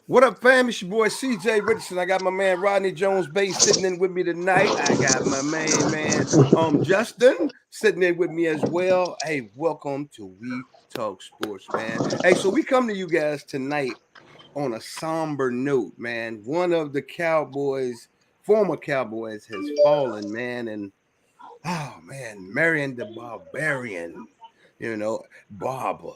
What up, fam? It's your boy CJ Richardson. I got my man Rodney Jones Bay sitting in with me tonight. I got my main man Justin sitting in with me as well. Hey, welcome to We Talk Sports, man. Hey, so we come to you guys tonight on a somber note, man. One of the Cowboys, former Cowboys, has fallen, man, and oh man, Marion the Barbarian, Barber,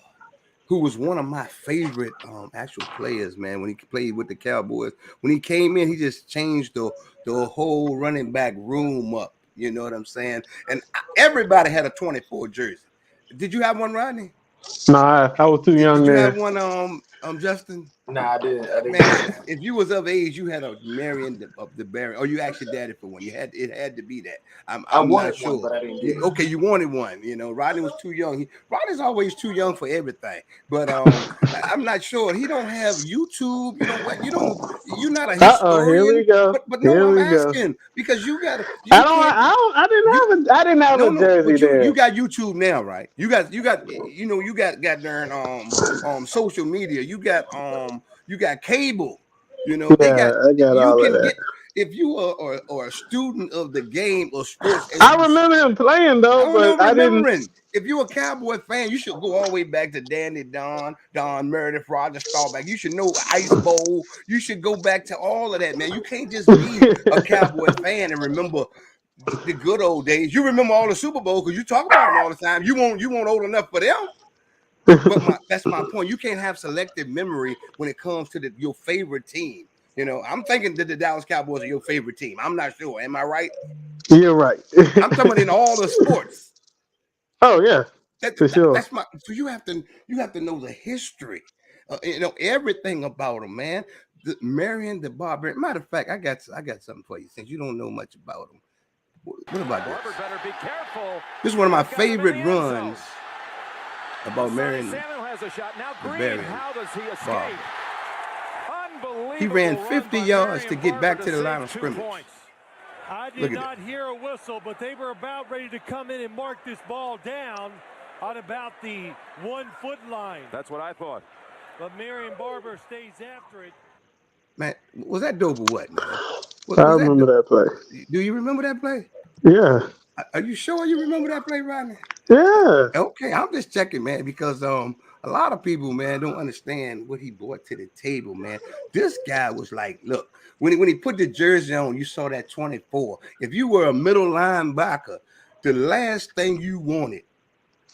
who was one of my favorite actual players, man, when he played with the Cowboys. When he came in, he just changed the whole running back room up. You know what I'm saying? And everybody had a 24 jersey. Did you have one, Rodney? Nah, I was too young Did you there. have one, Justin? Nah, I didn't. Man, if you was of age, you had a Marion of the Baron, or you actually had it for one. It had to be that. I I'm not wanted sure. one, but I didn't get it. Okay, you wanted one. You know, Rodney was too young. Rodney's always too young for everything. But I'm not sure. He don't have YouTube. You know what? You're not a Here we historian. go. But Here no, I'm we go. asking because you got. I didn't have a jersey but there. you got YouTube now, right? You got darn social media. You got cable. You know, they Yeah, got I got you all of can that. get if you are a student of the game or sports. I remember him playing though, but I didn't. Remembering. If you're a Cowboy fan, you should go all the way back to Danny Don Meredith, Roger Staubach. You should know Ice Bowl. You should go back to all of that, man. You can't just be a Cowboy fan and remember the good old days. You remember all the Super Bowl because you talk about them all the time. You won't old enough for them. But that's my point. You can't have selective memory when it comes to your favorite team. You know, I'm thinking that the Dallas Cowboys are your favorite team. I'm not sure. Am I right? You're right. I'm talking about in all the sports. Oh yeah, for sure. That's my. So you have to know the history. Everything about them, man. Marion the Barbarian. Matter of fact, I got something for you since you don't know much about them. What about this? This is one of my favorite runs about Marion the Barbarian. He ran 50 yards to get back to the line of scrimmage. I did not hear a whistle, but they were about ready to come in and mark this ball down on about the 1 foot line. That's what I thought. But Marion Barber stays after it. Man, was that dope or what, man? I remember that play. Do you remember that play? Yeah. Are you sure you remember that play, Rodney? Yeah. Okay, I'm just checking, man, because a lot of people, man, don't understand what he brought to the table, man. This guy was like, look, when he put the jersey on, you saw that 24. If you were a middle linebacker, the last thing you wanted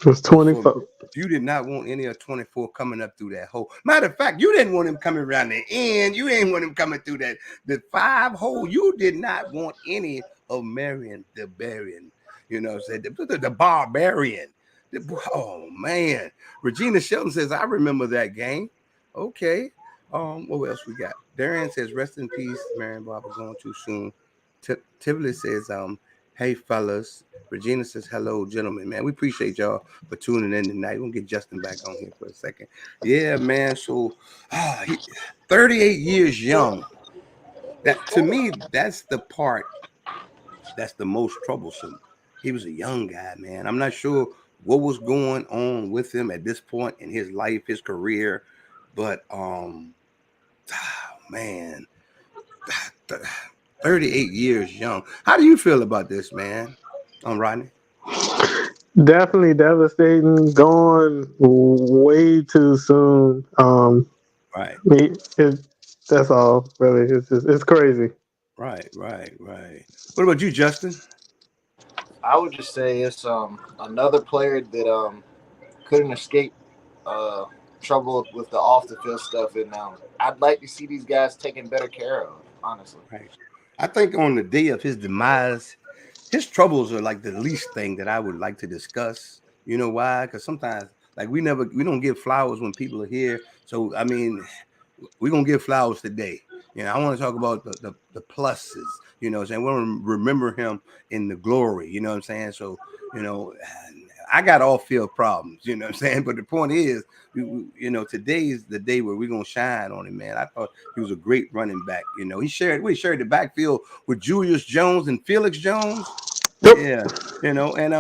was 24. You did not want any of 24 coming up through that hole. Matter of fact, you didn't want him coming around the end. You didn't want him coming through the 5 hole. You did not want any of Marion the Barbarian. You know what I'm saying? The Barbarian. Oh man. Regina Shelton says, I remember that game. Okay. What else we got? Darian says, rest in peace, Marion Barber, going too soon. Tivoli says, hey fellas. Regina says, hello, gentlemen, man. We appreciate y'all for tuning in tonight. We'll get Justin back on here for a second. Yeah, man. So 38 years young. That to me, that's the part that's the most troublesome. He was a young guy, man. I'm not sure what was going on with him at this point in his life, his career, but man, 38 years young. How do you feel about this, man? Rodney? Definitely devastating. Gone way too soon. Right. That's all. Really, it's crazy. Right. What about you, Justin? I would just say it's another player that couldn't escape trouble with the off the field stuff, and I'd like to see these guys taken better care of. Honestly, right. I think on the day of his demise, his troubles are like the least thing that I would like to discuss. You know why? Because sometimes, like we don't give flowers when people are here. So I mean, we're gonna give flowers today. You know, I want to talk about the pluses. You know what I'm saying? We want to remember him in the glory. You know what I'm saying? So, you know, I got off field problems. You know what I'm saying? But the point is, today is the day where we're gonna shine on him, man. I thought he was a great running back. You know, we shared the backfield with Julius Jones and Felix Jones. Yep. Yeah, you know, and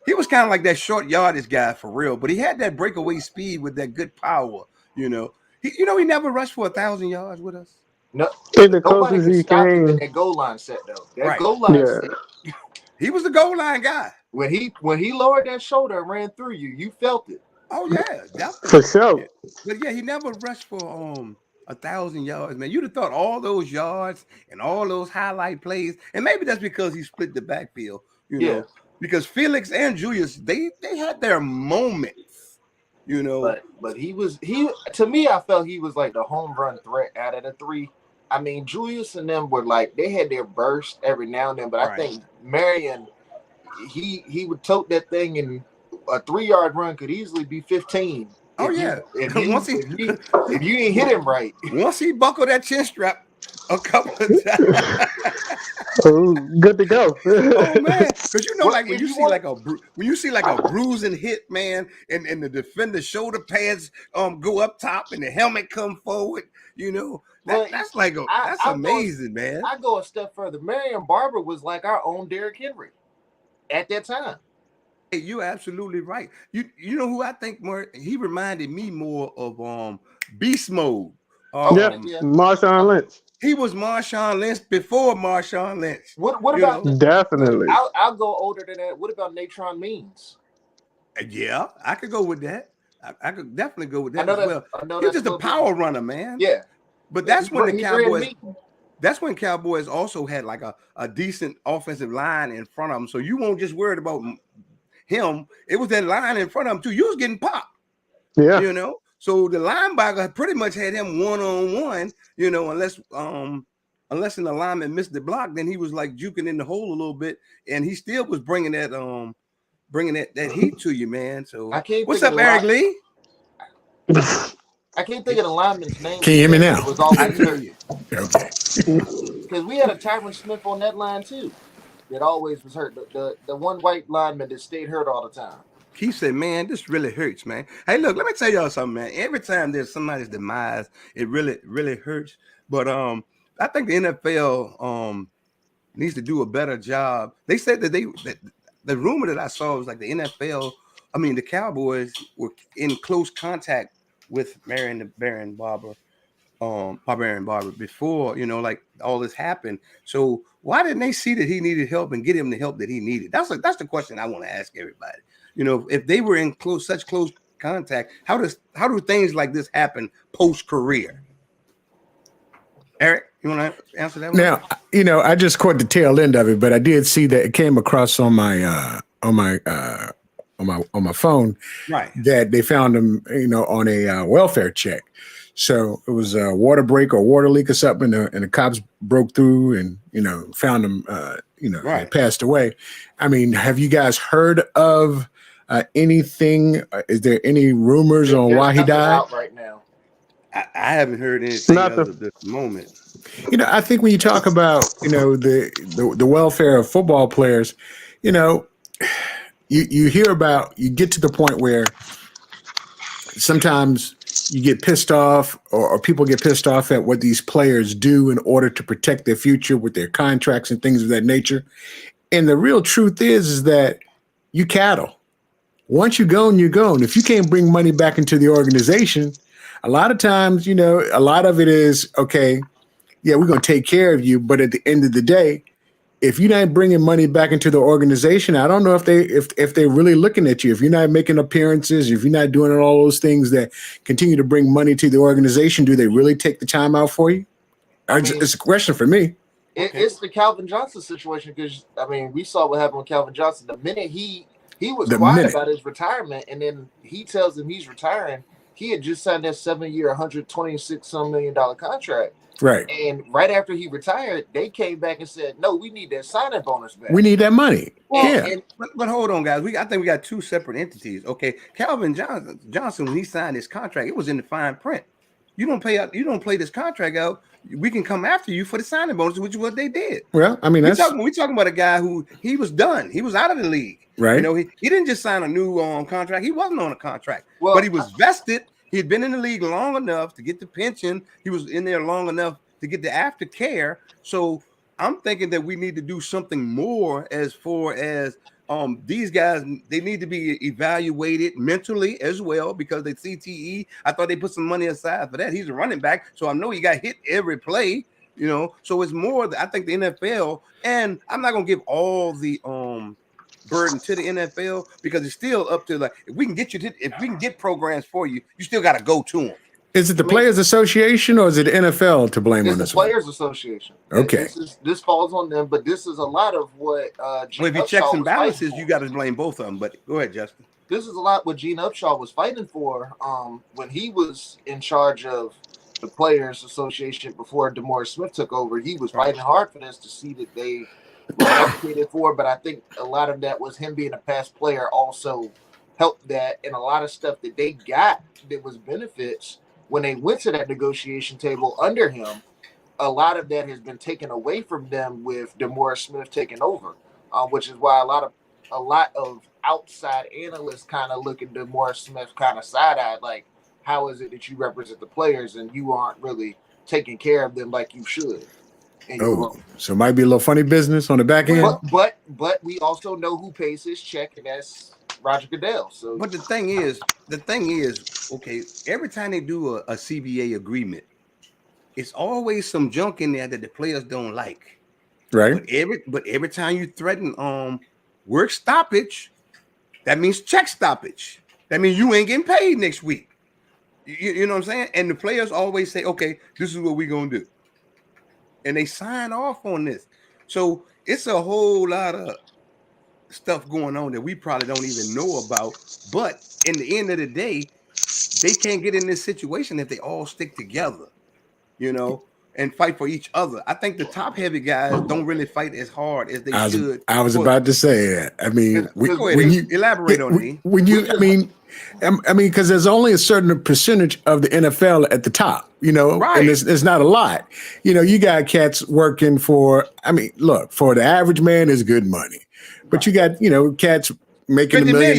he was kind of like that short yardage guy for real, but he had that breakaway speed with that good power. You know, He never rushed for 1,000 yards with us. No, And the nobody closest can he stop him in came, that goal line set though. That Right. goal line yeah, set. He was the goal line guy. When he lowered that shoulder and ran through you, you felt it. Oh yeah, for definitely. sure. Yeah. But yeah, he never rushed for 1,000 yards, man. You'd have thought all those yards and all those highlight plays, and maybe that's because he split the backfield, Yeah. because Felix and Julius, they had their moments, But he to me, I felt he was like the home run threat out of the three. I mean, Julius and them were like they had their burst every now and then, but I Right. think Marion, he would tote that thing, and a 3-yard run could easily be 15. Oh yeah. If once you ain't hit him right. once he buckled that chin strap a couple of times. Oh, good to go. Oh man, because Well, like when if you you see want- like a bruising hit, man, and the defender's shoulder pads go up top and the helmet come forward, Well, that's like that's I'll go- amazing, man. I go a step further. Marion Barber was like our own Derrick Henry at that time. Hey, you're absolutely right. You know who I think more? He reminded me more of Beast Mode. Yep, Yeah. Marshawn Lynch. He was Marshawn Lynch before Marshawn Lynch. What You about know? Definitely. I'll go older than that. What about Natron Means? Yeah, I could go with that. I could definitely go with I that know as that's- well. I know He's that's just a what power runner, man. Yeah. But that's when the He ran Cowboys. mean. That's when Cowboys also had like a decent offensive line in front of them. So you won't just worried about him. It was that line in front of him too. You was getting popped, Yeah. So the linebacker pretty much had him one-on-one, unless an alignment missed the block, then he was like juking in the hole a little bit, and he still was bringing that heat to you, man. So I can't what's think up, of the Eric line- Lee? I can't think of the lineman's name. Can you hear me now? Was I always hear hurt. you. Okay. Because we had a Tyron Smith on that line too. That always was hurt. The one white lineman that stayed hurt all the time. He said, man, this really hurts, man. Hey, look, let me tell y'all something, man. Every time there's somebody's demise, it really, really hurts. But I think the NFL needs to do a better job. They said that the rumor that I saw was like the Cowboys were in close contact with Marion Barber before, like all this happened. So why didn't they see that he needed help and get him the help that he needed? That's the question I want to ask everybody. If they were in such close contact, how do things like this happen post-career? Eric, you want to answer that one? Now, I just caught the tail end of it, but I did see that it came across on my phone, right, that they found him, on a welfare check. So it was a water break or water leak or something, and the cops broke through and found him. Right. He passed away. I mean, have you guys heard of anything? Is there any rumors on why he There's nothing died? out right now. I haven't heard anything Nothing. as of this moment. I think when you talk about the welfare of football players, you hear about, you get to the point where sometimes you get pissed off, or people get pissed off at what these players do in order to protect their future with their contracts and things of that nature. And the real truth is that you cattle. Once you're gone, you're gone. If you can't bring money back into the organization, a lot of times, a lot of it is, okay, yeah, we're going to take care of you. But at the end of the day, if you're not bringing money back into the organization, I don't know if they're really looking at you. If you're not making appearances, if you're not doing all those things that continue to bring money to the organization, do they really take the time out for you? It's a question for me. It's the Calvin Johnson situation, because we saw what happened with Calvin Johnson. The minute he was The quiet minute. about his retirement, and then he tells him he's retiring. He had just signed that 7-year, $126 million contract. Right. And right after he retired, they came back and said, "No, we need that signing bonus back. We need that money." Yeah. But hold on, guys. I think we got two separate entities. Okay, Calvin Johnson, when he signed his contract, it was in the fine print. You don't play this contract out, we can come after you for the signing bonus, which is what they did. Well, we're talking about a guy who he was done. He was out of the league. Right. He didn't just sign a new contract. He wasn't on a contract, Well, but he was vested. He had been in the league long enough to get the pension. He was in there long enough to get the aftercare. So I'm thinking that we need to do something more as far as these guys, they need to be evaluated mentally as well because they CTE. I thought they put some money aside for that. He's a running back, so I know he got hit every play. So it's more. I think the NFL, and I'm not gonna give all the burden to the NFL because it's still up to if we can get programs for you, you still got to go to them. Is it the Players Association or is it the NFL to blame on this? It's the Players Association. Okay, this falls on them, but this is a lot of what. Well, if you checks and balances, you got to blame both of them. But go ahead, Justin. This is a lot what Gene Upshaw was fighting for when he was in charge of the Players Association before DeMaurice Smith took over. He was fighting hard for this to see that they were advocated for, but I think a lot of that was him being a past player also helped that, and a lot of stuff that they got that was benefits when they went to that negotiation table under him, a lot of that has been taken away from them with DeMaurice Smith taking over, which is why a lot of outside analysts kind of look at DeMaurice Smith kind of side-eyed, like, how is it that you represent the players and you aren't really taking care of them like you should? So it might be a little funny business on the back end. But we also know who pays his check, and that's Roger Goodell. So, but the thing is, okay, every time they do a CBA agreement, it's always some junk in there that the players don't like. Right. But every time you threaten work stoppage, that means check stoppage. That means you ain't getting paid next week. You know what I'm saying? And the players always say, okay, this is what we're going to do. And they sign off on this. So it's a whole lot of stuff going on that we probably don't even know about. But in the end of the day, they can't get in this situation if they all stick together, and fight for each other. I think the top heavy guys don't really fight as hard as they should. I was about to say that. I mean, when you elaborate on it. Because there's only a certain percentage of the NFL at the top, right. And it's not a lot. You got cats working for the average man is good money, but you got, cats making $1 million.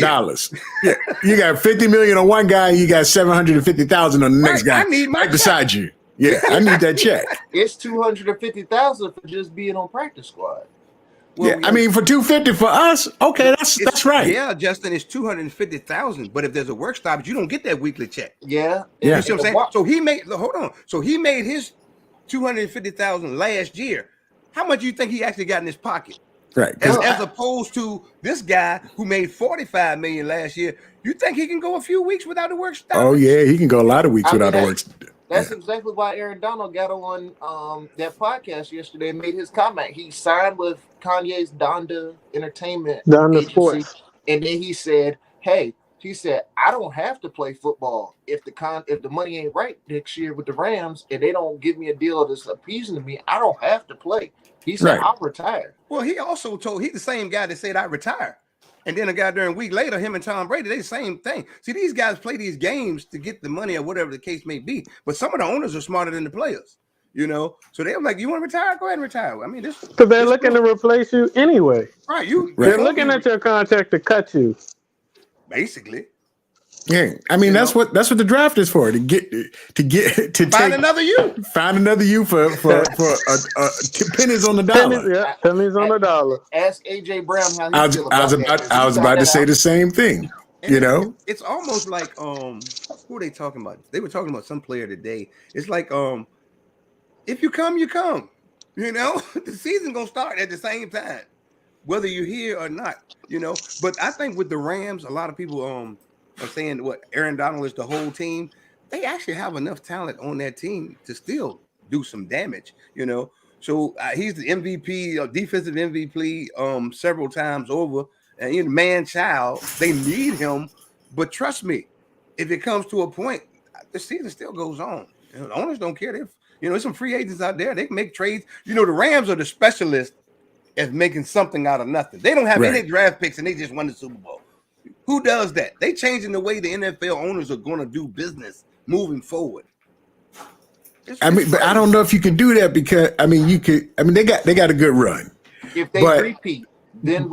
Yeah, you got 50 million on one guy, and you got 750,000 on the next guy. I need my right beside you. Yeah, I need that check. It's 250,000 for just being on practice squad. Well, for 250 for us, okay, that's right. Yeah, Justin, it's 250,000. But if there's a work stoppage, you don't get that weekly check. Yeah. You see what I'm saying? So he made. Hold on. So he made his 250,000 last year. How much do you think he actually got in his pocket? Right. As opposed to this guy who made 45 million last year. You think he can go a few weeks without a work stoppage? Oh yeah, he can go a lot of weeks without a work. That's exactly why Aaron Donald got on that podcast yesterday and made his comment. He signed with Kanye's Donda Entertainment agency, Sports. And then he said, "Hey, I don't have to play football if the money ain't right next year with the Rams and they don't give me a deal that's appeasing to me. I don't have to play." He said, "I'll retire." Well, he also he's the same guy that said I retire. And then a goddamn week later, him and Tom Brady, they the same thing. See, these guys play these games to get the money or whatever the case may be. But some of the owners are smarter than the players, So they're like, you want to retire? Go ahead and retire. I mean, this because they're looking to replace you anyway. Right. They're looking at your contract to cut you. Basically. Yeah, that's what the draft is for, to find another you for pennies on the dollar. Pennies on the dollar. Ask AJ Brown how he feels about that. I was about to say the same thing. It's almost like who are they talking about? They were talking about some player today. It's like if you come, you come. The season gonna start at the same time, whether you're here or not. But I think with the Rams, a lot of people are saying what Aaron Donald is the whole team. They actually have enough talent on that team to still do some damage, So he's the MVP, defensive MVP, several times over. And man, child, they need him. But trust me, if it comes to a point, the season still goes on. The owners don't care. There's some free agents out there. They can make trades. The Rams are the specialists at making something out of nothing. They don't have any draft picks, and they just won the Super Bowl. Who does that? They changing the way the NFL owners are going to do business moving forward. But I don't know if you can do that because they got a good run. If they repeat, then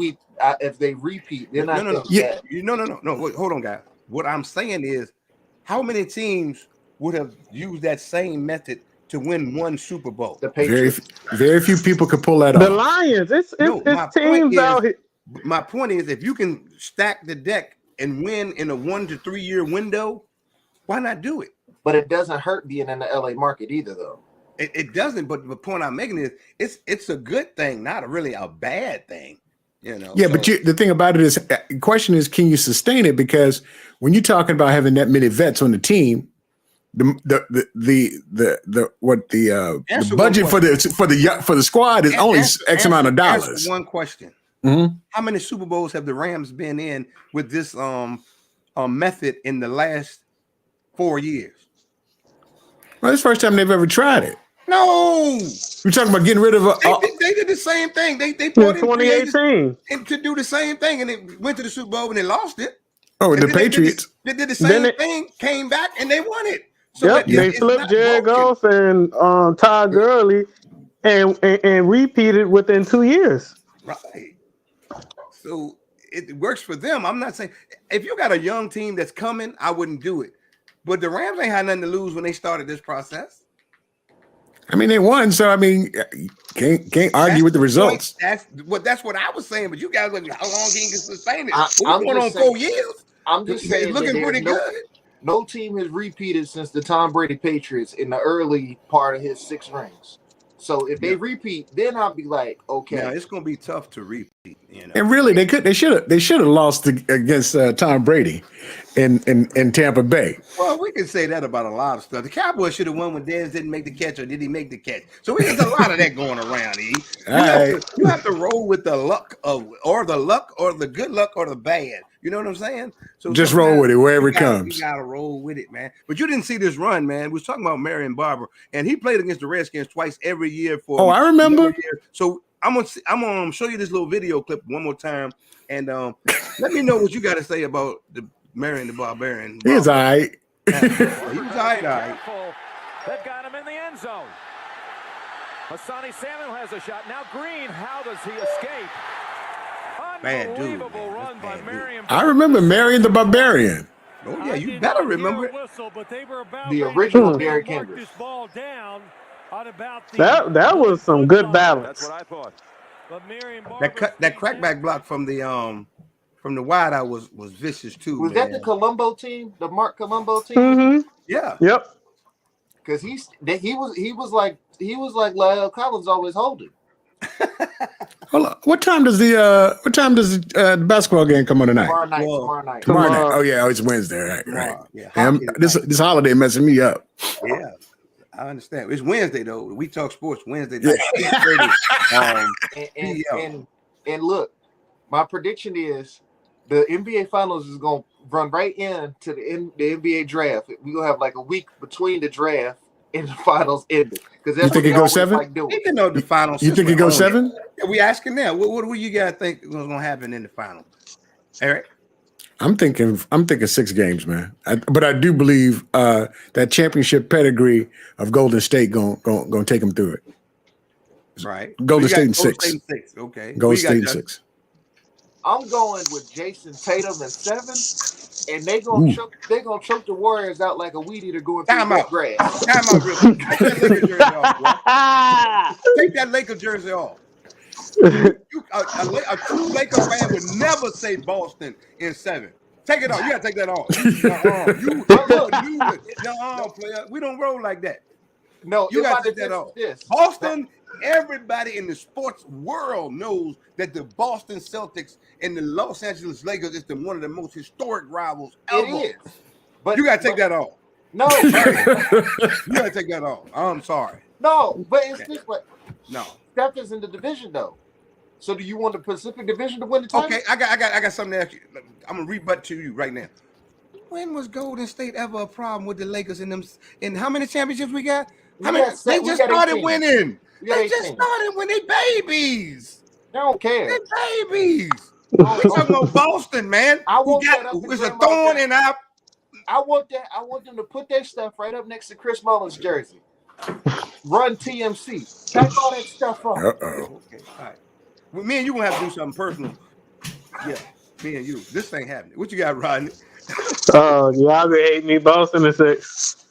if they repeat, then no. Wait, hold on, guys. What I'm saying is, how many teams would have used that same method to win one Super Bowl? The Patriots. Very few people could pull that off. The Lions. It's teams out here. My point is, if you can stack the deck and win in a 1 to 3 year window, why not do it? But it doesn't hurt being in the LA market either, though. It doesn't. But the point I'm making is, it's a good thing, not really a bad thing. You know. Yeah, but the thing about it is, the question is, can you sustain it? Because when you're talking about having that many vets on the team, the budget for the squad is only X amount of dollars. One question: How many Super Bowls have the Rams been in with this method in the last 4 years? Well, it's the first time they've ever tried it. No, we're talking about getting rid of. They did the same thing. They brought in 2018 and to do the same thing, and it went to the Super Bowl and they lost it. Oh, and the Patriots. They did the same thing, came back and they won it. So yep, they flipped Jared Goff and Todd Gurley and repeated within 2 years. Right. So it works for them. I'm not saying if you got a young team that's coming, I wouldn't do it. But the Rams ain't had nothing to lose when they started this process. I mean, they won, so I mean, can't argue with the results. That's what I was saying. But you guys, like, how long can you sustain it? I'm going on 4 years. I'm just saying, it's looking pretty good. No team has repeated since the Tom Brady Patriots in the early part of his 6 rings. So if they repeat, then I'll be like, okay. Now, it's going to be tough to repeat. You know? And really, they should have lost against Tom Brady in Tampa Bay. Well, we can say that about a lot of stuff. The Cowboys should have won when Dez didn't make the catch, or did he make the catch? So there's a lot of that going around. You have to roll with the luck or the good luck or the bad. You know what I'm saying? So just roll with it wherever it comes. You gotta roll with it, man. But you didn't see this run, man. We was talking about Marion Barber, and he played against the Redskins twice every year for. Oh, I remember. So I'm gonna show you this little video clip one more time, and let me know what you got to say about the Marion the Barbarian. He's all right. He was all right. They've got him in the end zone. Hassani Samuel has a shot. Now Green, how does he escape? Unbelievable run by Marion. I remember Marion the Barbarian. Oh yeah, you better remember it. The original Derrick Henry. That was some good balance. That's what I thought. That crackback block from the wideout was vicious too. Was that the Colombo team? The Mark Colombo team? Mm-hmm. Yeah. Yep. Because he was like Lyle Collins always holding. Hold on. What time does the basketball game come on tonight? Tomorrow night. Tomorrow night. Oh yeah, it's Wednesday. Right. Yeah. This holiday messing me up. Yeah. I understand. It's Wednesday though. We talk sports Wednesday. And look, my prediction is the NBA Finals is going to run right into the NBA draft. We're going to have like a week between the draft and the finals ending. Because you think it goes 7? Like doing. You know the finals. You think it goes 7? Yeah, we asking now. What do you guys think was going to happen in the finals, Eric? I'm thinking 6 games, man. But I do believe that championship pedigree of Golden State going take them through it. Right. Golden State in 6. Okay. Golden State in 6. I'm going with Jason Tatum in 7, and they're gonna choke the Warriors out like a weed eater going through the grass. Time out, real quick. Take that Laker jersey off. A true Laker fan would never say Boston in 7. Take it off. You gotta take that off. No, player. We don't roll like that. No, you gotta take that off. Boston. Everybody in the sports world knows that the Boston Celtics and the Los Angeles Lakers is one of the most historic rivals ever. It is. But you gotta take that off. No, you gotta take that off. I'm sorry. No, but it's this way. No. Steph is in the division though. So do you want the Pacific Division to win the title? Okay, I got something to ask you. I'm gonna rebut to you right now. When was Golden State ever a problem with the Lakers in them? In how many championships we got? They just started winning. They just started when they babies. They don't care. They babies. We talking about Boston, man. It's a thorn in our. I want them to put their stuff right up next to Chris Mullins' jersey. Run TMC. Pack all that stuff up. Okay, all right. Well, me and you gonna have to do something personal. Yeah, me and you. This ain't happening. What you got, Rodney? Oh, y'all been hating me, Boston in 6.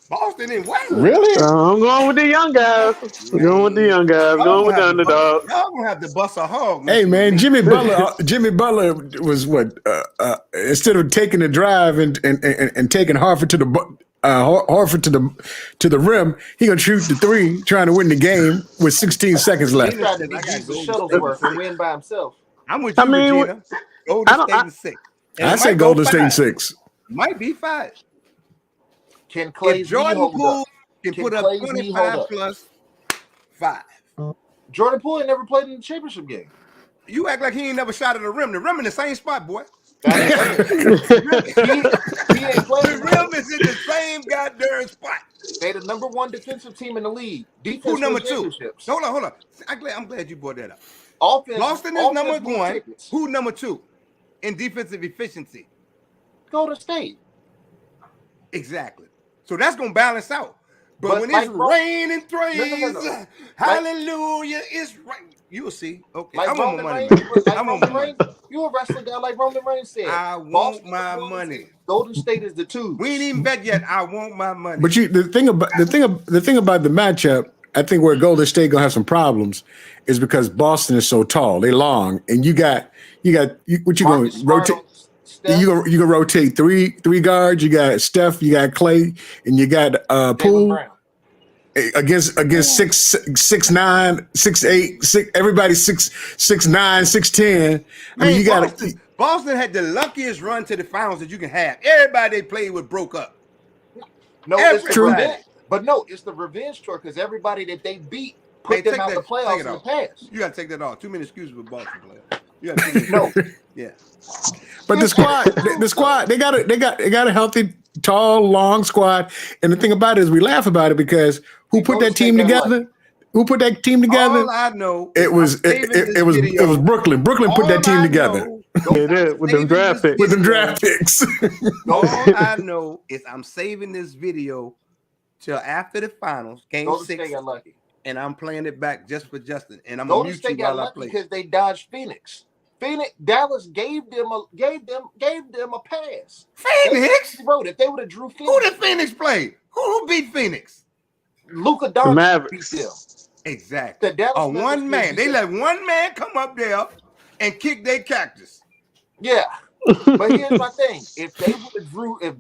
Boston and what? Really? I'm going with the young guys. I'm going with the young guys. Going with the underdog. Y'all gonna have to bust a hog. Hey messing man, with me. Jimmy Butler was what? Instead of taking the drive and taking Harford to the rim, he gonna shoot the three, trying to win the game with 16 seconds left. He tried to be I got Jesus Golden Shuttlesworth State and win by himself. I'm with you, I mean, Regina. Golden State in 6. And I it say might go Golden State in 5. 6. Might be 5. Can Clay's If Jordan hold Poole up? can Can put up Clay's knee hold 25 up? plus 5. Jordan Poole ain't never played in the championship game. You act like he ain't never shot at the rim. The rim in the same spot, boy. That ain't he ain't playing. The rim is in the same goddamn spot. They the number 1 defensive team in the league. Defense Who number wins 2? championships. Hold on. I'm glad you brought that up. Offense. Boston is number offense wins 1. tickets. Who number 2 in defensive efficiency? Golden State. Exactly. So that's gonna balance out. But when like it's raining threes, No. hallelujah, it's rain. You'll see. Okay, Like I want Roman my money. Reigns, I want my money. you a wrestling guy like Roman Reigns said. I want Boston my is 1, money. Golden State is the 2. We ain't even bet yet. I want my money. But the thing about the matchup, I think where Golden State gonna have some problems is because Boston is so tall, they long, and you got what you gonna rotate. You gonna rotate three guards. You got Steph, you got Clay, and you got Poole against 6'9", 6'8", everybody 6'9", 6'10". I mean, you got Boston had the luckiest run to the finals that you can have. Everybody they played with broke up. No, it's true. But no, it's the revenge tour because everybody that they beat put them out the playoffs in the past. You got to take that off. Too many excuses with Boston players. You got to take no. Yeah. But the squad, they got a healthy, tall, long squad. And the thing about it is, we laugh about it because who put that team together? Who put that team together? All I know, it was Brooklyn. Brooklyn put that team together. They did with them draft picks. With them draft picks. All I know is I'm saving this video till after the finals, game 6, and I'm playing it back just for Justin. And I'm gonna mute you while I play. Because they dodged Phoenix. Dallas gave them a pass. Phoenix? If they would have drew Phoenix. Who did Phoenix play? Who beat Phoenix? Luka Doncic beat them. Exactly. One man. They let one man come up there and kick their cactus. Yeah. But here's my thing. If they would have drew, if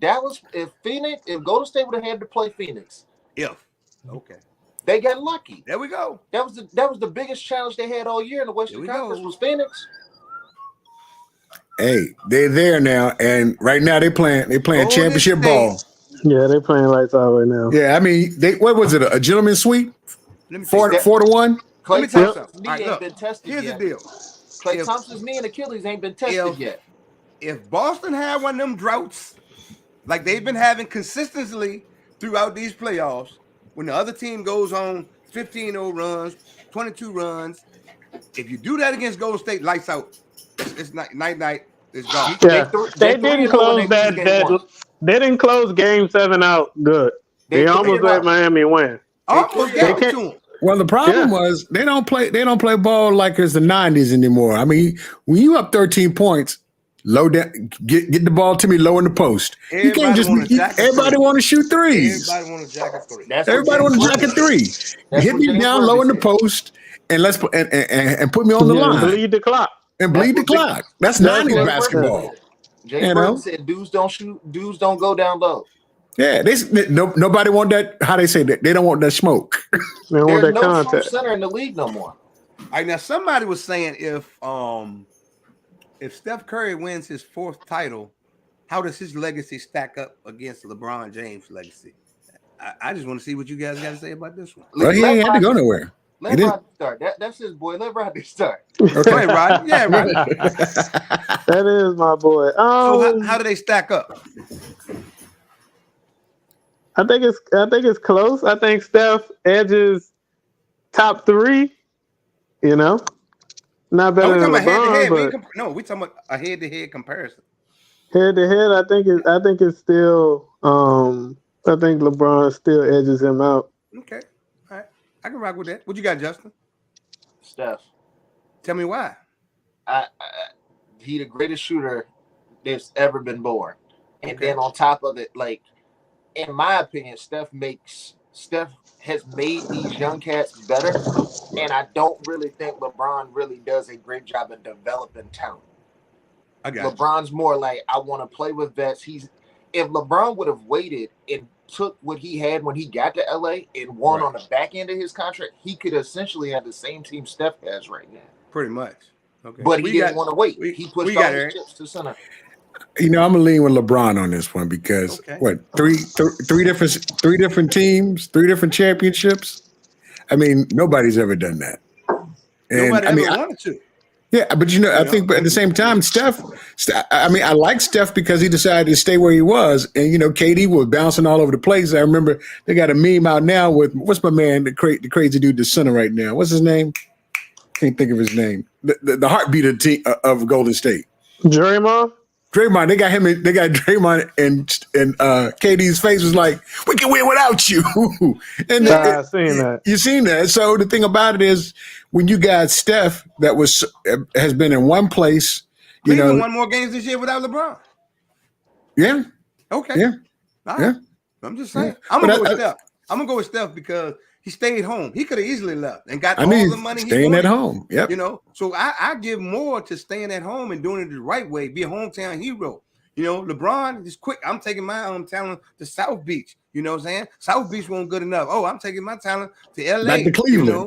Golden State would have had to play Phoenix. Okay. They got lucky. There we go. That was the biggest challenge they had all year in the Western Conference was Phoenix. Hey, they're there now, and right now they're playing championship ball. Yeah, they're playing lights out right now. Yeah, I mean, what was it? A gentleman's sweep? 4-1. Let me tell you something. Knee ain't been tested here's yet. the deal. Klay Thompson's knee and Achilles ain't been tested yet. If Boston had one of them droughts, like they've been having consistently throughout these playoffs, when the other team goes on 15-0 runs, 22 runs, if you do that against Golden State, lights out. It's night. It's gone. Yeah, they didn't close that. They didn't close Game 7 out good. They almost let Miami win. Almost gave it to them. Well, the problem was they don't play ball like it's the 90s anymore. I mean, when you up 13 points, low down, get the ball to me low in the post. You can't just everybody want to shoot threes. Everybody want to jack a 3. Everybody want to jack a 3. Hit me down low in the post and and put me on the line. Bleed the clock. And bleed the clock. That's 90s basketball. James Harden said dudes don't shoot, dudes don't go down low. Yeah, nobody want that. How they say that? They don't want that smoke. They want that no contact. center in the league no more. All right, now somebody was saying if Steph Curry wins his 4th title, how does his legacy stack up against LeBron James' legacy? I just want to see what you guys got to say about this one. Well, he ain't had to go nowhere. Let Rodney start. That's his boy. Let Rodney start. Okay, Rodney. Yeah, Rodney. That is my boy. So how do they stack up? I think it's close. I think Steph edges top 3. You know, not better than LeBron. But we talking about a head-to-head comparison. Head-to-head, I think it's still. I think LeBron still edges him out. Okay, all right, I can rock with that. What you got, Justin? Steph. Tell me why. He the greatest shooter that's ever been born, and then on top of it, like. in my opinion, Steph has made these young cats better, and I don't really think LeBron really does a great job in developing talent. LeBron's more like, I want to play with vets. If LeBron would have waited and took what he had when he got to LA and won on the back end of his contract, he could essentially have the same team Steph has right now. Pretty much. Okay. But he didn't want to wait. He pushed all his chips to center. I'm gonna lean with LeBron on this one because three different teams, 3 different championships. I mean, nobody's ever done that. And nobody ever wanted to. Yeah, but I think, but at the same time, Steph. I mean, I like Steph because he decided to stay where he was, and KD was bouncing all over the place. I remember they got a meme out now with what's my man, the crazy dude, the center right now. What's his name? Can't think of his name. The heartbeat of Golden State. Draymond. They got him. They got Draymond, and KD's face was like, "We can win without you." And I've seen that. You seen that? So the thing about it is, when you got Steph, that has been in one place, Cleveland won more games this year without LeBron. Yeah. Okay. Yeah. Right. Yeah. I'm just saying. I'm gonna go with Steph because he stayed home. He could have easily left and got all the money he wanted. Staying at home. Yep. So I give more to staying at home and doing it the right way. Be a hometown hero. LeBron is quick. I'm taking my talent to South Beach. You know what I'm saying? South Beach wasn't good enough. Oh, I'm taking my talent to LA. Back to Cleveland.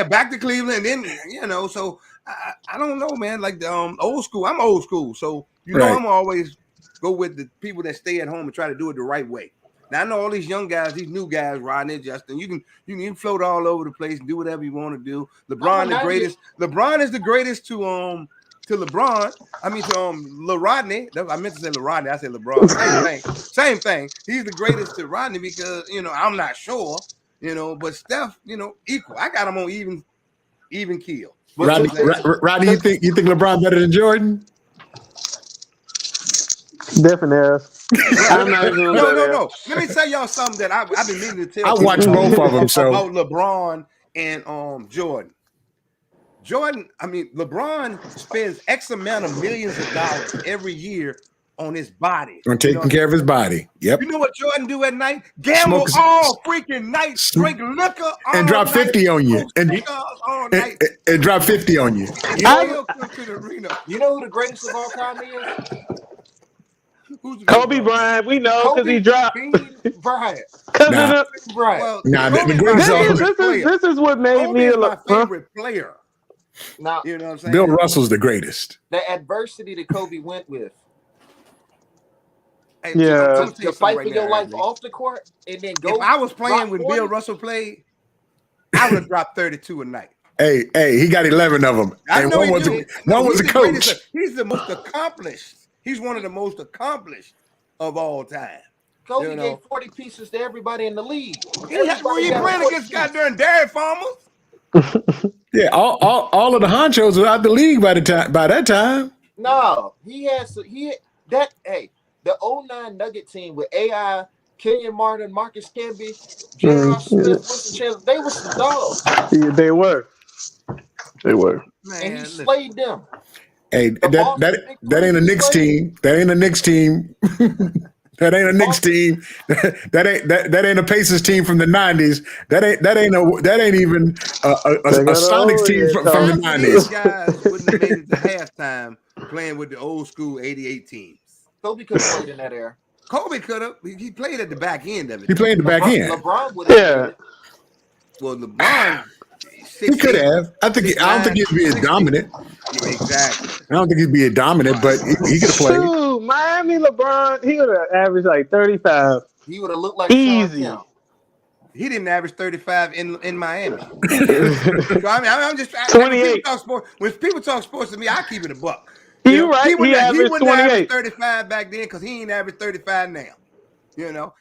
Back to Cleveland. And then, so I don't know, man. Like the old school. I'm old school. So, I'm always go with the people that stay at home and try to do it the right way. Now I know all these young guys, these new guys, Rodney, Justin. You can float all over the place and do whatever you want to do. LeBron is the greatest. LeBron is the greatest to LeBron. I mean to LeRodney. I meant to say LeRodney. I said LeBron. Same thing. He's the greatest to Rodney because I'm not sure. But Steph, equal. I got him on even keel. Rodney, you think LeBron better than Jordan? Definitely. No. Let me tell y'all something that I've been meaning to tell. I watch both of them. So about LeBron and Jordan. LeBron spends X amount of millions of dollars every year on his body. On taking care of his body. Yep. You know what Jordan do at night? Gamble all freaking night, drink liquor all and drop 50 on you. And drop 50 on you. You know who the greatest of all time is? Kobe Bryant, we know because he dropped. Bryant. This is what made Kobe me my favorite player. Now, you know what I'm saying? Bill Russell's the greatest. The adversity that Kobe went with. Hey, to fight for your life off the court and then go. If I was playing when Bill Russell played, I would have dropped 32 a night. Hey, he got 11 of them. I know one was a coach. He's the most accomplished. He's one of the most accomplished of all time. Kobe gave 40 pieces to everybody in the league. He playing against goddamn dairy farmers. Yeah, all of the honchos are out the league by that time. No, the 09 Nugget team with AI, Kenyon Martin, Marcus Camby, J.R. Smith, Winston Chandler, they were some dogs. Yeah, they were. Man, and he slayed them. Hey, that ain't a Knicks team. That ain't a Knicks team. That ain't a Knicks team. That ain't a Pacers team from the 90s. That ain't even a Sonics team from the 90s. These guys wouldn't have made it to halftime playing with the old school 88 teams. Kobe could have played in that era. Kobe could have. He played at the back end of it. He played the back end. LeBron would have. Yeah. Well, LeBron. He could have. I don't think he'd be as dominant. Yeah, exactly. I don't think he'd be as dominant, but he could have played. Dude, Miami LeBron, he would have averaged like 35. He would have looked like easy. He didn't average 35 in Miami. So, I'm just 28. When people talk sports to me, I keep it a buck. You're right. He wouldn't average 28. 35 back then because he ain't average 35 now.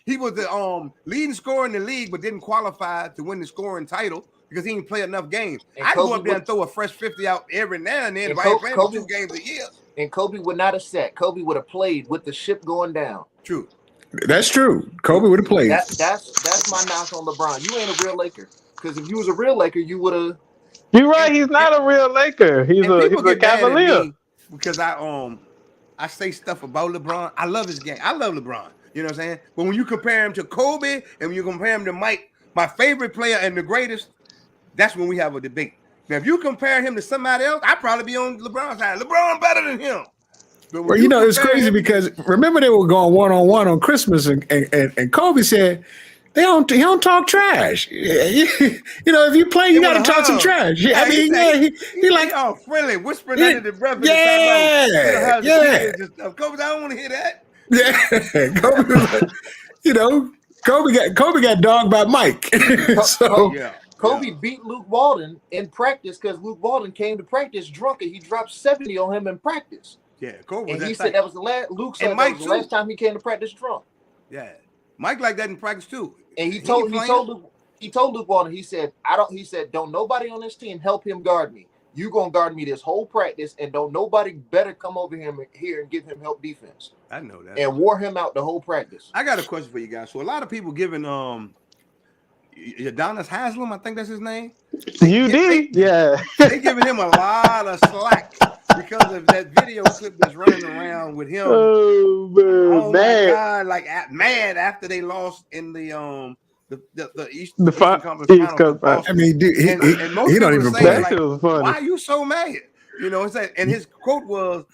He was the leading scorer in the league, but didn't qualify to win the scoring title because he didn't play enough games. I go up there and throw a fresh 50 out every now and then. But playing 2 games a year. And Kobe would not have sat. Kobe would have played with the ship going down. True. That's true. Kobe would have played. That's my knock on LeBron. You ain't a real Laker. Because if you was a real Laker, you would have. You're right. He's not a real Laker. He's a Cavalier. Because I say stuff about LeBron. I love his game. I love LeBron. You know what I'm saying? But when you compare him to Kobe and when you compare him to Mike, my favorite player and the greatest, that's when we have a debate. Now, if you compare him to somebody else, I'd probably be on LeBron's side. LeBron better than him. But when Well, it's crazy because remember they were going one-on-one on Christmas, and Kobe said he don't talk trash. If you play, you got to talk some trash. Yeah, I mean, he like all friendly, whispering under the breath. Kobe, I don't want to hear that. Yeah, Kobe was like, Kobe got dogged by Mike. Kobe beat Luke Walton in practice because Luke Walton came to practice drunk and he dropped 70 on him in practice. Yeah, Kobe. And he said that was the last. Luke said that was the last time he came to practice drunk. Yeah, Mike like that in practice too. And he told Luke Walton. He said, don't nobody on this team help him guard me. You gonna guard me this whole practice, and don't nobody better come over here and give him help defense. I know that. And wore him out the whole practice. I got a question for you guys. So a lot of people giving Udonis Haslem, I think that's his name. Yeah. They giving him a lot of slack because of that video clip that's running around with him. Oh my God! Like mad after they lost in the Eastern Conference Finals. I mean, dude, he don't even play. Like, why are you so mad? And his quote was,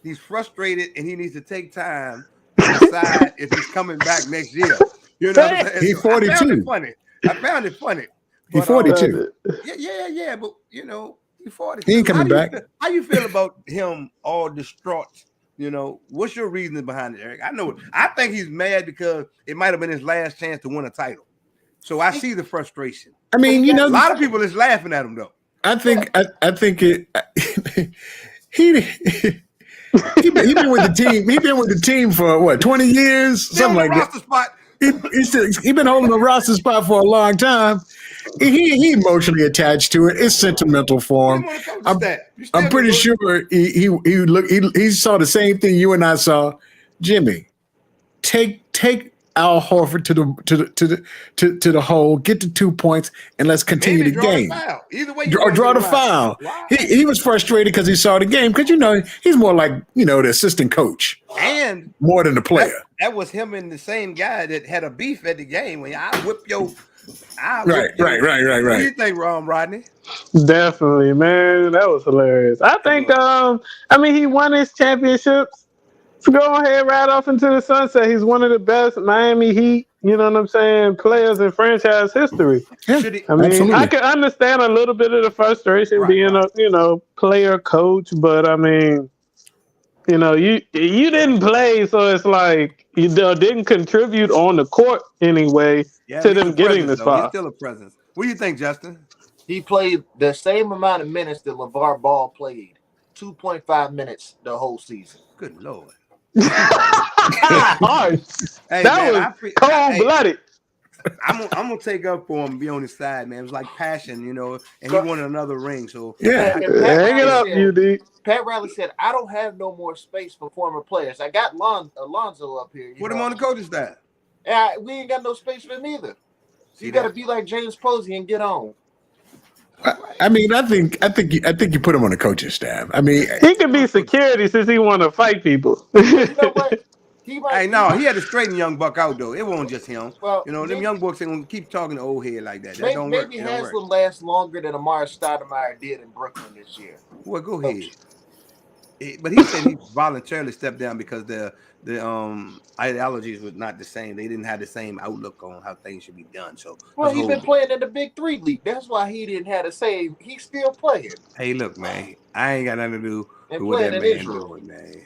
"He's frustrated and he needs to take time to decide if he's coming back next year." You know what I'm saying? He's 42. I found it funny. He's 42. Yeah, but he's 42. He ain't coming back. How you feel about him all distraught? What's your reasoning behind it, Eric? I think he's mad because it might have been his last chance to win a title. So I see the frustration. I mean, a lot of people is laughing at him though. I think it. He been with the team. He been with the team for what, 20 years, something like that. Spot. He been holding a roster spot for a long time. He emotionally attached to it. It's sentimental for him. I'm pretty sure he saw the same thing you and I saw. Jimmy, take Al Horford to the hole, get the 2 points, and let's continue the game. Either way, or draw the foul. Wow. He was frustrated because he saw the game because he's more like the assistant coach and more than the player. That was him and the same guy that had a beef at the game when I whip your. Right. What do you think, Rodney? Definitely, man. That was hilarious. I think. He won his championships. So go ahead, right off into the sunset. He's one of the best Miami Heat, players in franchise history. Yeah, absolutely. I can understand a little bit of the frustration being a player coach, but you didn't play, so it's like you didn't contribute on the court anyway to them getting this far. He's still a presence. What do you think, Justin? He played the same amount of minutes that LeVar Ball played, 2.5 minutes the whole season. Good Lord. Harsh. That was cold-blooded. I'm gonna take up for him, be on his side, man. It was like passion, and he wanted another ring. So yeah, hang it up, UD. Pat Riley said, "I don't have no more space for former players. I got Alonzo up here. Put him on the coaching staff. Yeah, we ain't got no space for him either. So you got to be like James Posey and get on." I think you put him on the coaching staff. He could be security since he want to fight people. You know what? He had to straighten Young Buck out though. It wasn't just him. Well, them Young Bucks ain't gonna keep talking to old head like that. That don't work. Maybe Haslem lasts longer than Amari Stoudemire did in Brooklyn this year. Well, go ahead. But he said he voluntarily stepped down because the ideologies were not the same. They didn't have the same outlook on how things should be done. So he's been playing in the Big 3 league. That's why he didn't have to say he's still playing. Hey, look, man, I ain't got nothing to do with what that man doing, man.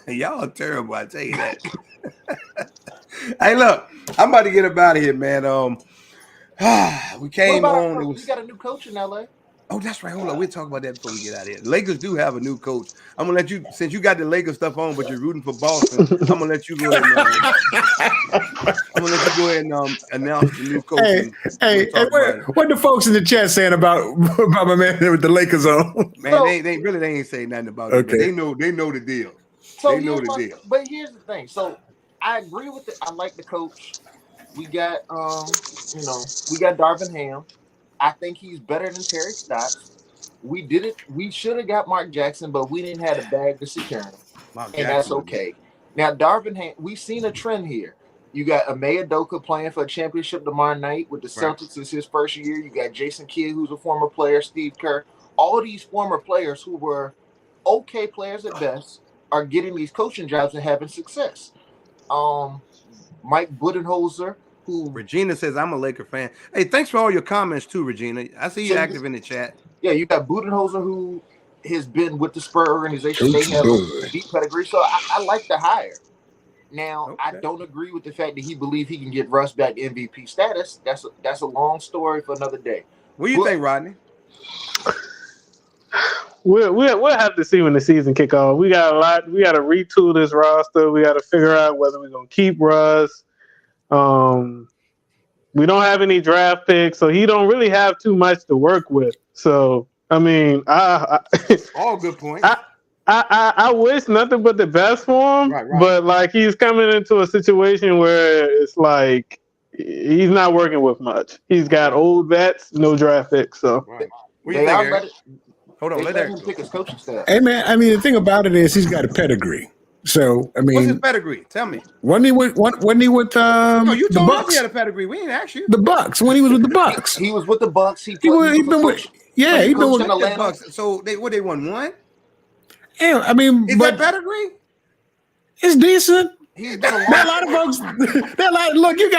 Y'all are terrible, I tell you that. Hey, look, I'm about to get up out of here, man. We came on. We got a new coach in LA. Oh, that's right. Hold on. We'll talk about that before we get out of here. Lakers do have a new coach. I'm going to let you, since you got the Lakers stuff on, but you're rooting for Boston, I'm going to let you go ahead and, announce the new coach. Hey, what the folks in the chat saying about my man with the Lakers on? Man, they ain't saying nothing about it. They know the deal. So they know the deal. But here's the thing. So I agree with it. I like the coach. We got, we got Darvin Ham. I think he's better than Terry Stotts. We should have got Mark Jackson, but we didn't have a bag to secure him. And that's okay. Now, Darvin Ham, we've seen a trend here. You got Ime Udoka playing for a championship tomorrow night with the Celtics. It's his first year. You got Jason Kidd, who's a former player, Steve Kerr. All of these former players who were okay players at best are getting these coaching jobs and having success. Mike Budenholzer, who Regina says, I'm a Laker fan. Hey, thanks for all your comments too, Regina. I see you active in the chat. Yeah, you got Budenholzer, who has been with the Spur organization. They have a deep pedigree, so I like the hire. Now, I don't agree with the fact that he believes he can get Russ back to MVP status. That's a long story for another day. What do you think, Rodney? We'll have to see when the season kick off. We got a lot. We got to retool this roster. We got to figure out whether we're gonna keep Russ. We don't have any draft picks, so he don't really have too much to work with. So I mean, all good points. I wish nothing but the best for him, right. But like he's coming into a situation where it's like he's not working with much. He's got old vets, no draft picks. So hold on, let him pick his coaching staff. Hey man, I mean the thing about it is he's got a pedigree. So I mean, what's his pedigree? Tell me. Wasn't he with no, you the told Bucks? us he had a pedigree. We didn't ask you. The Bucks when he was with the Bucks. He was with the Bucks. He been with the Bucks. So they won one. Yeah, I mean, is that pedigree? It's decent. He's there are a lot of folks. Look, you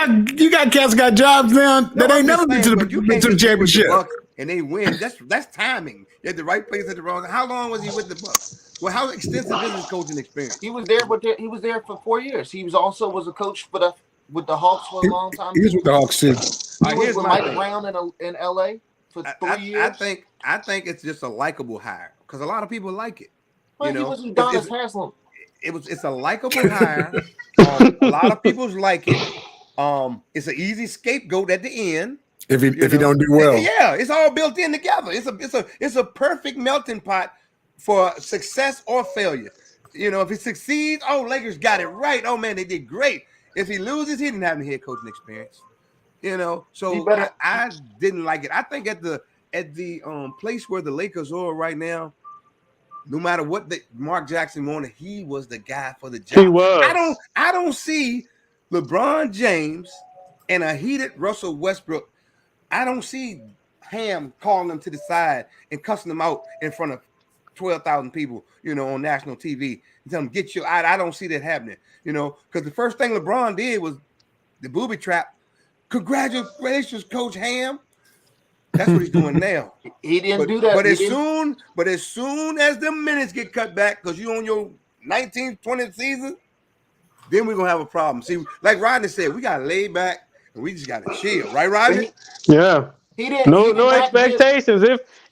got cats got jobs now that ain't never been to the championship. And they win. That's timing. You're at the right place at the wrong. How long was he with the Bucks? Well, how extensive is his coaching experience? He was there, but he was there for 4 years. He was a coach with the Hawks for a long time. He was with the Hawks too. He was with Mike Brown in LA for 3 years. I think it's just a likable hire because a lot of people like it. Well, he was Udonis Haslam. It's a likable hire. A lot of people like it. It's an easy scapegoat at the end. If he don't do well. Yeah, it's all built in together. It's a perfect melting pot for success or failure. If he succeeds, Lakers got it right. Oh man, they did great. If he loses, he didn't have any head coaching experience. So I didn't like it. I think at the place where the Lakers are right now, no matter what Mark Jackson wanted, he was the guy for the job. He was. I don't see LeBron James and a heated Russell Westbrook. I don't see Ham calling them to the side and cussing them out in front of 12,000 people, on national TV and tell them, get you out. I don't see that happening, because the first thing LeBron did was the booby trap. Congratulations, Coach Ham. That's what he's doing now. He didn't do that. But as soon as the minutes get cut back, because you're on your 19th, 20th season, then we're gonna have a problem. See, like Rodney said, we gotta lay back and we just gotta chill, right, Rodney? Yeah. No expectations.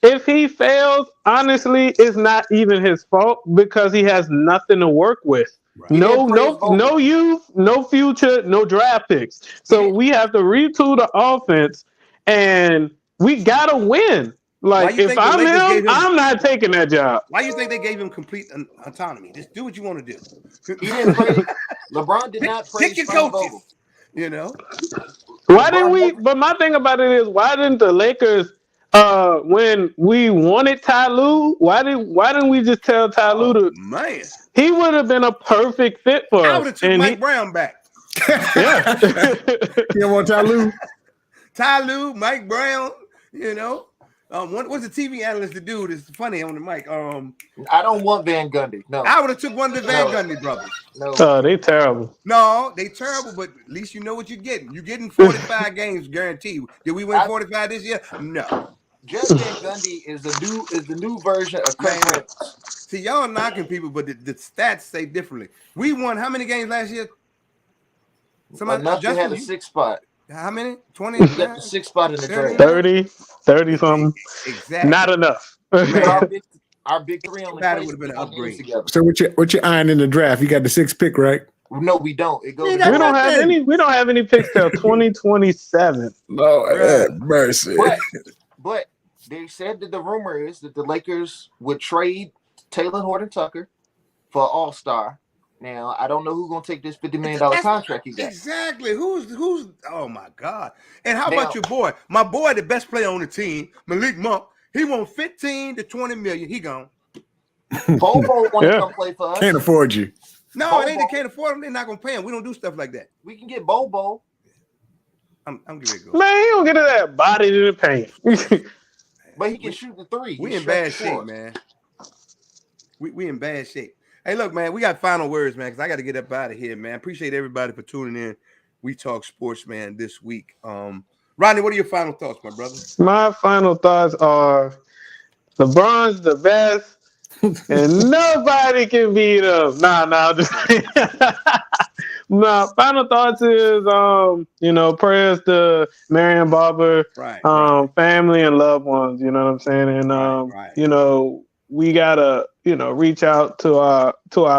If he fails, honestly, it's not even his fault because he has nothing to work with. Right. No youth, no future, no draft picks. So we have to retool the offense and we gotta win. Like if I'm him, I'm not taking that job. Why do you think they gave him complete autonomy? Just do what you want to do. He didn't praise, LeBron did not praise your coaches. Why didn't we? But my thing about it is, why didn't the Lakers, when we wanted Ty Lue, why didn't we just tell Ty Lue to? Man, he would have been a perfect fit for us. I would have took Mike Brown back. Yeah, you don't want Ty Lue? Ty Lue, Mike Brown, what's the TV analyst to do? This is funny on the mic. I don't want Van Gundy. No, I would have took one of the Van Gundy brothers. No, they terrible. No, they terrible, but at least you know what you're getting. You're getting 45 games guaranteed. Did we win 45 this year? No. Jeff Van Gundy is the new version of Craig. See, y'all knocking people, but the stats say differently. We won how many games last year? Enough to have a 6th spot. How many? 20? You got the 6th spot in the draft. 30 something. Exactly. Not enough. Our big three only would have been an upgrade. So what you eyeing in the draft? You got the 6th pick, right? No, we don't. It goes. We don't have any picks till 2027. Lord mercy. But they said that the rumor is that the Lakers would trade Taylor Horton-Tucker for All-Star. Now, I don't know who's going to take this $50 million contract he got. Exactly. Who's oh, my God. And how about your boy? My boy, the best player on the team, Malik Monk, he won 15 to 20 million. He gone. Bobo want to come play for us. Can't afford you. No, it ain't. They can't afford them. They're not gonna pay him. We don't do stuff like that. We can get Bobo. I'm giving it a go. Man, he don't get to that body to the paint. But he can shoot the three. We in bad shape, man. We in bad shape. Hey, look, man, we got final words, man, because I got to get up out of here, man. Appreciate everybody for tuning in. We Talk Sports, man, this week. Rodney, what are your final thoughts, my brother? My final thoughts are LeBron's the best, and nobody can beat him. Nah, just no. Final thoughts is, prayers to Marion Barber, family and loved ones. You know what I'm saying? And we gotta, reach out to our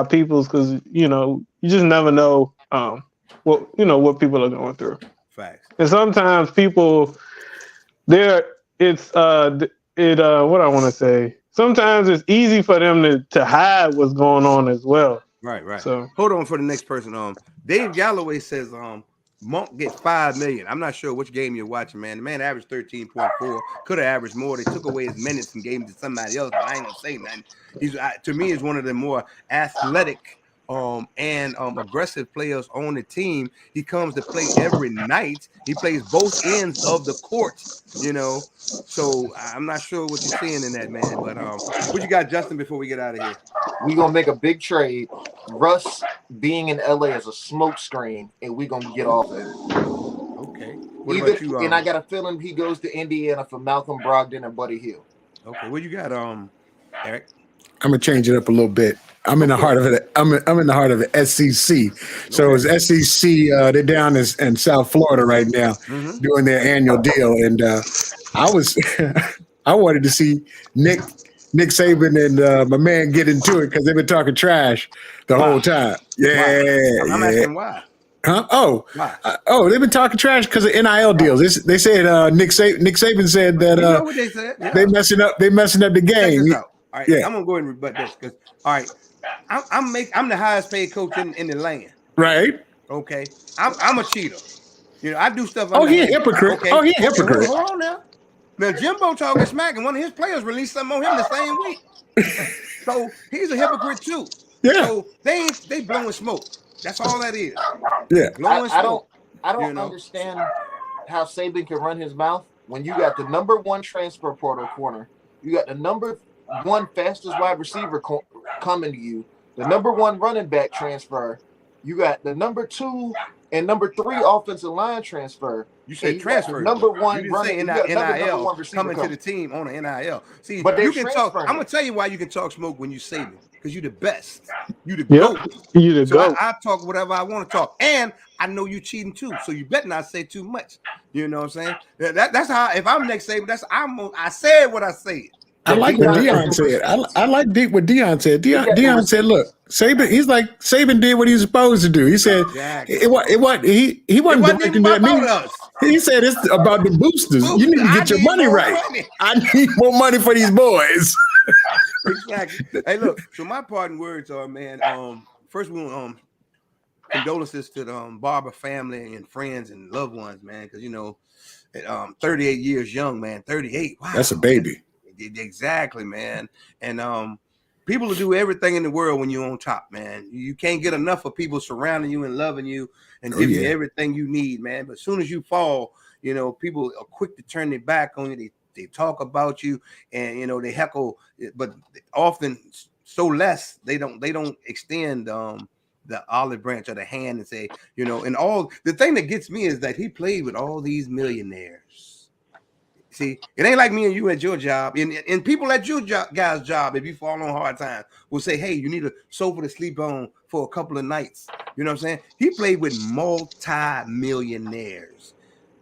peoples, because you just never know what people are going through. Facts. And sometimes people, what I want to say, sometimes it's easy for them to hide what's going on as well. Right. So hold on for the next person. Dave Galloway says Monk get $5 million. I'm not sure which game you're watching, man. The man averaged 13.4. Could have averaged more. They took away his minutes and gave him to somebody else, but I ain't gonna say nothing. To me, he's one of the more athletic and aggressive players on the team. He comes to play every night. He plays both ends of the court, So I'm not sure what you're seeing in that, man. But what you got, Justin, before we get out of here? We're gonna make a big trade. Russ being in LA is a smoke screen, and we're gonna get off of it. Okay. What about you? And I got a feeling he goes to Indiana for Malcolm Brogdon and Buddy Hield. Okay. What you got, Eric? I'm gonna change it up a little bit. I'm in the heart of it. I'm in the heart of the SEC. So it's SEC. They're down in South Florida right now, doing their annual deal, and I wanted to see Nick Saban and my man get into it, because they've been talking trash the whole time. Yeah, I'm asking why. Huh? Oh, they've been talking trash because of NIL deals. They said Nick Saban said that you know what they said? Yeah. They messing up the game. All right, I'm gonna go ahead and rebut this, because I'm the highest paid coach in the land. Right. Okay. I'm a cheater. I do stuff. He's a hypocrite. Okay. He's a hypocrite. Hold on now. Now Jimbo talking smack, and one of his players released something on him the same week. So he's a hypocrite too. Yeah. So they blowing smoke. That's all that is. Yeah. Blowing smoke. I don't understand how Saban can run his mouth when you got the number one transfer portal corner, you got the number one fastest wide receiver coming to you, the number one running back transfer, you got the number 2 and number 3 offensive line transfer. You said transfer. Number one, you didn't say NIL coming to the team on an NIL. See, but you can talk. I'm gonna tell you why you can talk smoke when you say it, because you're the best. You the GOAT. You the GOAT. I talk whatever I want to talk, and I know you cheating too. So you better not say too much. You know what I'm saying? That's how. If I'm next Saban, I said what I said. I like what Deion said. I like what Deion said. Deion said, "Look, Saban. He's like Saban did what he was supposed to do. He said he wasn't directing that me. He said it's about the boosters. You need to get your money right. I need more money for these boys." Exactly. Hey, look. So my parting words are, man. First we want condolences to the Barber family and friends and loved ones, man. Because 38 years young, man. 38. Wow, that's a baby. Exactly, man. And people will do everything in the world when you're on top, man. You can't get enough of people surrounding you and loving you and giving you everything you need, man. But as soon as you fall, people are quick to turn their back on you. They talk about you, and they heckle, but often so less they don't extend the olive branch or the hand and say, and all the thing that gets me is that he played with all these millionaires. See, it ain't like me and you at your job, and people at your guy's job, if you fall on hard times, will say, hey, you need a sofa to sleep on for a couple of nights. You know what I'm saying? He played with multi-millionaires,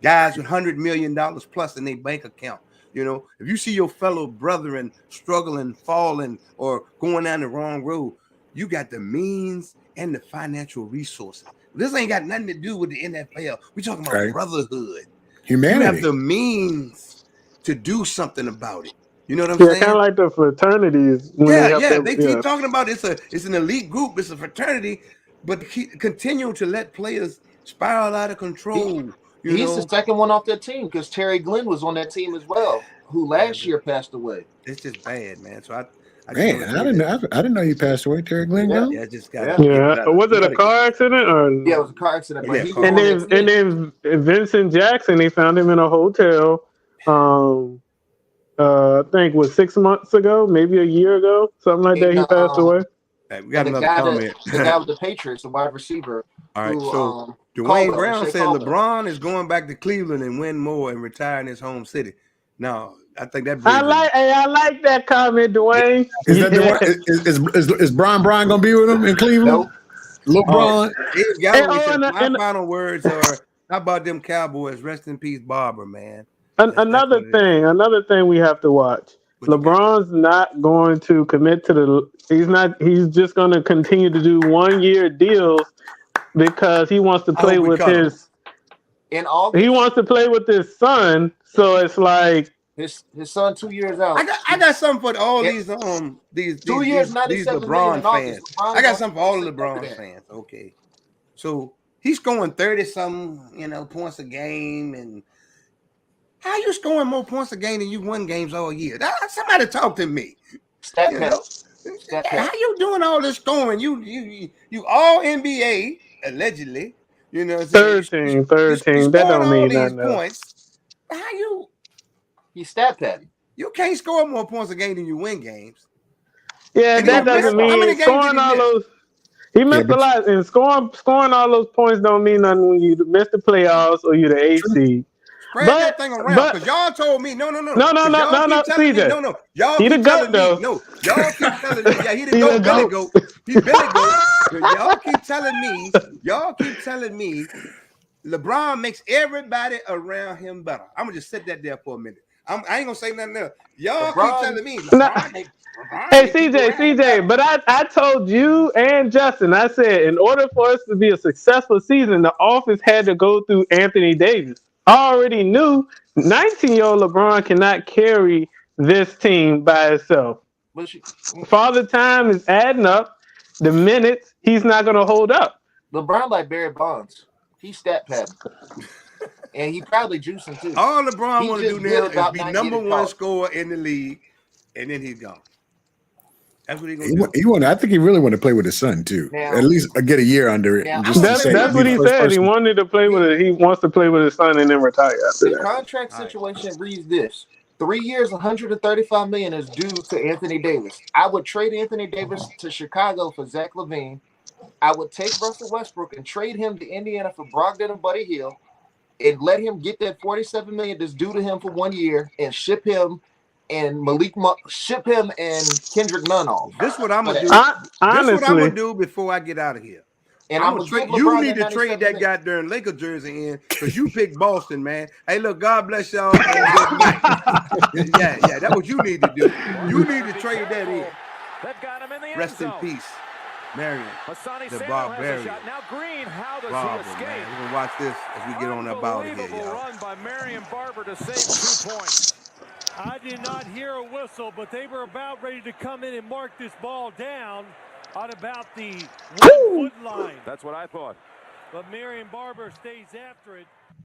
guys with $100 million plus in their bank account. If you see your fellow brethren struggling, falling, or going down the wrong road, you got the means and the financial resources. This ain't got nothing to do with the NFL. We're talking about brotherhood. Humanity. You have the means to do something about it. You know what I'm saying? Kind of like the fraternities. They keep talking about it's an elite group, it's a fraternity, but continue to let players spiral out of control. He's the second one off that team, because Terry Glenn was on that team as well, who last year passed away. It's just bad, man. So Man, I didn't know he passed away. Terry Glenn Yeah. Jones. Yeah, just got Yeah. Was it a car accident or? Yeah, it was a car accident. But Yeah, he car. And then Vincent Jackson, they found him in a hotel. I think was 6 months ago, maybe a year ago, something like that. He passed away. Hey, we got and another comment. the guy with the Patriots, the wide receiver. All right, who, so Dwayne Caldwell, Brown Shea said Caldwell. LeBron is going back to Cleveland and win more and retire in his home city. Now, I think that I brings like that comment, Dwayne. Is that the one? Is Brian gonna be with him in Cleveland? Nope. LeBron. Dave Galloway said, my and final words are, how about them Cowboys? Rest in peace, Barber, man. another thing we have to watch. LeBron's not going to commit to he's just going to continue to do 1 year deals because he wants to play with in August. He wants to play with his son, so it's like his son 2 years out. I got something for all these 2 years, these LeBron fans. I got something for all the LeBron fans. Okay. So he's scoring 30-something, points a game, and how you scoring more points a game than you won games all year? Somebody talk to me. How you doing all this scoring? You all NBA allegedly. Third team. That don't mean nothing. Points. How you? He's stat padding. You can't score more points a game than you win games. Yeah, and that doesn't mean scoring all those. He missed a lot, and scoring all those points don't mean nothing when you miss the playoffs or you're the 8th seed. Spread that thing around, because y'all told me no, CJ. No. Y'all he keep the goat, telling though. me no. Y'all keep telling me, yeah, he the goat, Billy Goat. He Billy Goat. Y'all keep telling me, LeBron makes everybody around him better. I'm gonna just sit that there for a minute. I ain't gonna say nothing else. Y'all keep telling me, LeBron. Hey, CJ, but I told you and Justin, I said, in order for us to be a successful season, the office had to go through Anthony Davis. I already knew 19-year-old LeBron cannot carry this team by itself. Father Time is adding up. The minutes, he's not going to hold up. LeBron like Barry Bonds. He's stat padding. And he probably juicing too. All LeBron want to do now is be number one scorer in the league, and then he's gone. That's what he's gonna do. I think he really wanted to play with his son too. Now, at least get a year under it. That's what he said. He wanted to play with it. He wants to play with his son and then retire after that. The contract situation reads this: 3 years, $135 million is due to Anthony Davis. I would trade Anthony Davis to Chicago for Zach LaVine. I would take Russell Westbrook and trade him to Indiana for Brogdon and Buddy Hield, and let him get that $47 million that's due to him for 1 year, and ship him and Kendrick Nunn off. This is what I'm gonna do. This is what I'm gonna do before I get out of here. And I'm gonna trade. You need to trade that goddamn Laker jersey in, because you picked Boston, man. Hey, look, God bless y'all. And good night. yeah, that's what you need to do. You need to trade that in. Rest in peace, Marion, the Barbarian. Now Green, how does Barber, he escape? Man. We're gonna watch this as we get on up out of here, y'all. Run by Marion Barber to save 2 points. I did not hear a whistle, but they were about ready to come in and mark this ball down on about the 1 foot line. That's what I thought. But Marion Barber stays after it.